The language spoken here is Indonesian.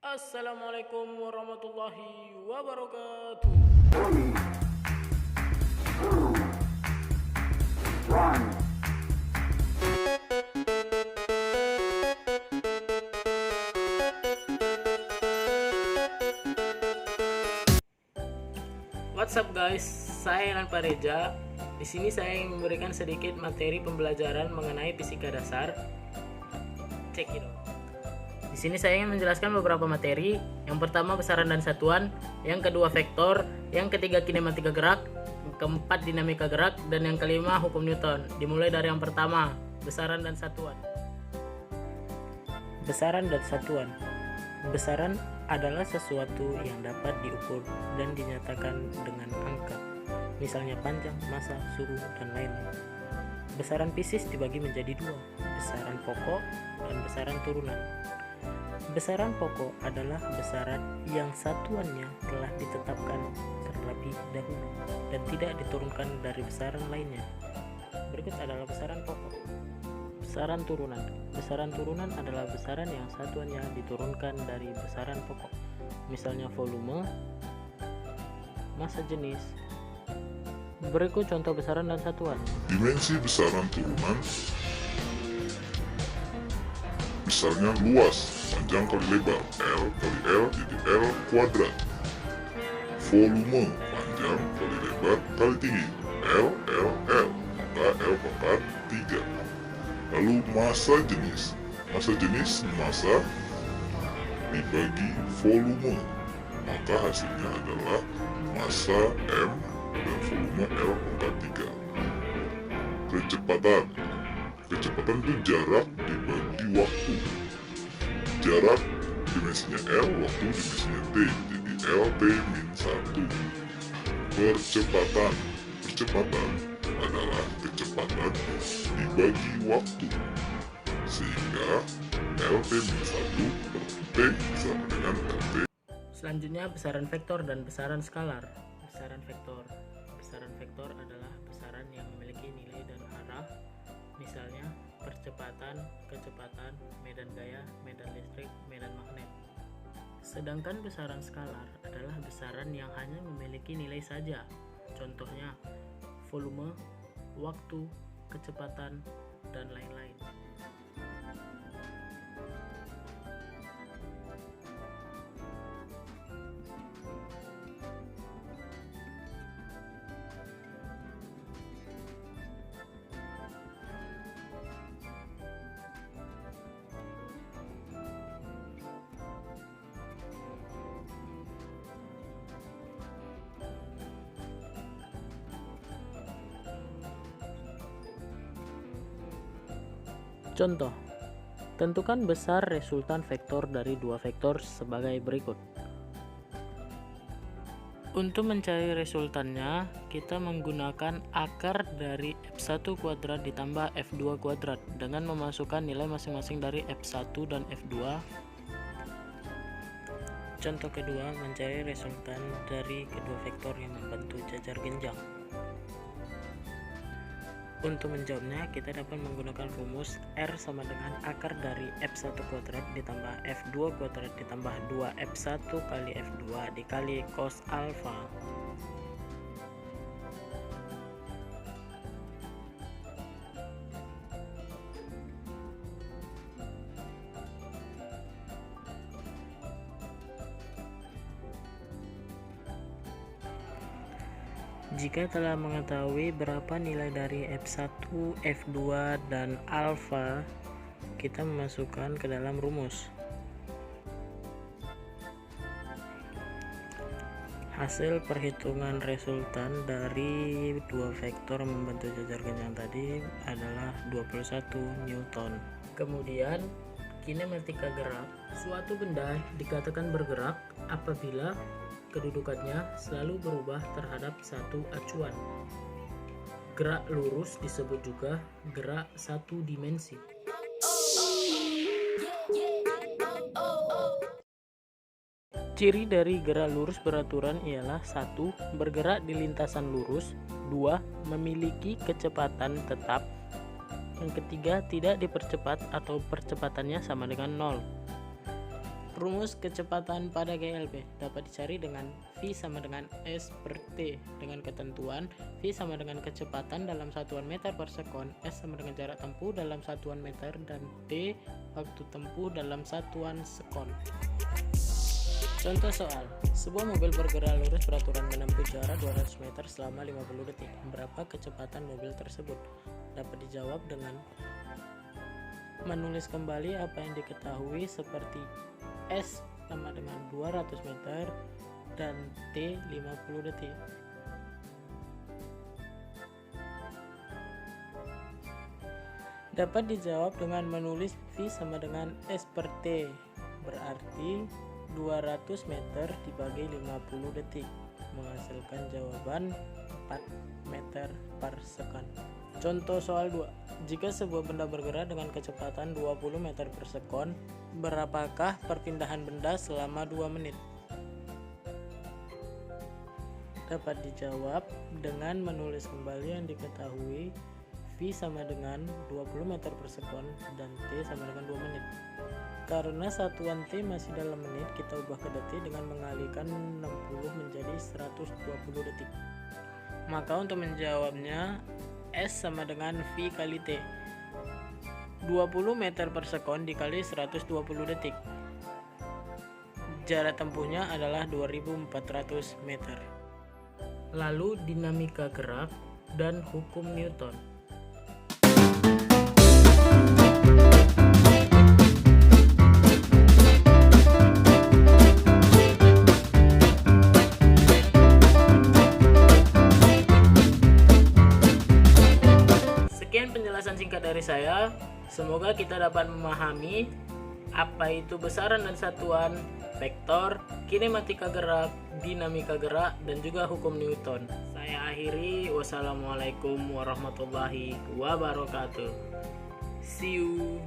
Assalamualaikum warahmatullahi wabarakatuh. What's up guys, saya Elan Pareja. Di sini saya ingin memberikan sedikit materi pembelajaran mengenai fisika dasar. Check it out. Di sini saya ingin menjelaskan beberapa materi. Yang pertama besaran dan satuan, yang kedua vektor, yang ketiga kinematika gerak, yang keempat dinamika gerak, dan yang kelima hukum Newton. Dimulai dari yang pertama, besaran dan satuan. Besaran dan satuan. Besaran adalah sesuatu yang dapat diukur dan dinyatakan dengan angka, misalnya panjang, massa, suhu, dan lain-lain. Besaran fisis dibagi menjadi dua, besaran pokok dan besaran turunan. Besaran pokok adalah besaran yang satuannya telah ditetapkan terlebih dahulu dan tidak diturunkan dari besaran lainnya. Berikut adalah besaran pokok. Besaran turunan. Besaran turunan adalah besaran yang satuannya diturunkan dari besaran pokok. Misalnya volume, massa jenis. Berikut contoh besaran dan satuan. Dimensi besaran turunan misalnya luas, panjang kali lebar, L kali L jadi L kuadrat. Volume, panjang kali lebar kali tinggi, L maka L pangkat 3. Lalu massa jenis massa dibagi volume, maka hasilnya adalah massa M dan volume L pangkat 3. Kecepatan itu jarak dibagi waktu. Jarak dimensinya L, waktu dimensinya T, jadi L T min 1. Percepatan adalah kecepatan dibagi waktu, sehingga L T min 1 per T sama dengan LT. Selanjutnya besaran vektor dan besaran skalar. Besaran vektor adalah besaran yang memiliki nilai dan arah, misalnya percepatan, kecepatan, medan gaya, medan listrik, medan magnet. Sedangkan besaran skalar adalah besaran yang hanya memiliki nilai saja. Contohnya volume, waktu, kecepatan, dan lain-lain. Contoh, tentukan besar resultan vektor dari dua vektor sebagai berikut. Untuk mencari resultannya, kita menggunakan akar dari F1 kuadrat ditambah F2 kuadrat dengan memasukkan nilai masing-masing dari F1 dan F2. Contoh kedua, mencari resultan dari kedua vektor yang membentuk jajar genjang. Untuk menjawabnya, kita dapat menggunakan rumus R sama dengan akar dari F1 kuadrat ditambah F2 kuadrat ditambah 2F1 kali F2 dikali cos alfa. Jika telah mengetahui berapa nilai dari F1, F2, dan alfa, kita memasukkan ke dalam rumus. Hasil perhitungan resultan dari dua vektor membentuk jajar genjang tadi adalah 21 Newton. Kemudian, kinematika gerak. Suatu benda dikatakan bergerak apabila kedudukannya selalu berubah terhadap satu acuan. Gerak lurus disebut juga gerak satu dimensi. Ciri dari gerak lurus beraturan ialah 1. Bergerak di lintasan lurus. 2. Memiliki kecepatan tetap. Yang ketiga, tidak dipercepat atau percepatannya sama dengan 0. Rumus kecepatan pada GLB dapat dicari dengan V sama dengan S per T dengan ketentuan V sama dengan kecepatan dalam satuan meter per sekon, S sama dengan jarak tempuh dalam satuan meter, dan T waktu tempuh dalam satuan sekon. Contoh soal, sebuah mobil bergerak lurus beraturan menempuh jarak 200 meter selama 50 detik. Berapa kecepatan mobil tersebut? Dapat dijawab dengan menulis kembali apa yang diketahui seperti S sama dengan 200 meter dan T 50 detik. Dapat dijawab dengan menulis V sama dengan S per T, berarti 200 meter dibagi 50 detik, menghasilkan jawaban 4 meter per sekon. Contoh soal 2. Jika sebuah benda bergerak dengan kecepatan 20 meter per sekon, berapakah perpindahan benda selama 2 menit? Dapat dijawab dengan menulis kembali yang diketahui V sama dengan 20 meter per sekon dan T sama dengan 2 menit. Karena satuan T masih dalam menit, kita ubah ke detik dengan mengalihkan 60 menjadi 120 detik. Maka untuk menjawabnya, S sama dengan V kali T. 20 meter per sekon dikali 120 detik. Jarak tempuhnya adalah 2400 meter. Lalu dinamika gerak dan hukum Newton. Sekian penjelasan singkat dari saya. Semoga kita dapat memahami apa itu besaran dan satuan, vektor, kinematika gerak, dinamika gerak, dan juga hukum Newton. Saya akhiri. Wassalamualaikum warahmatullahi wabarakatuh. See you.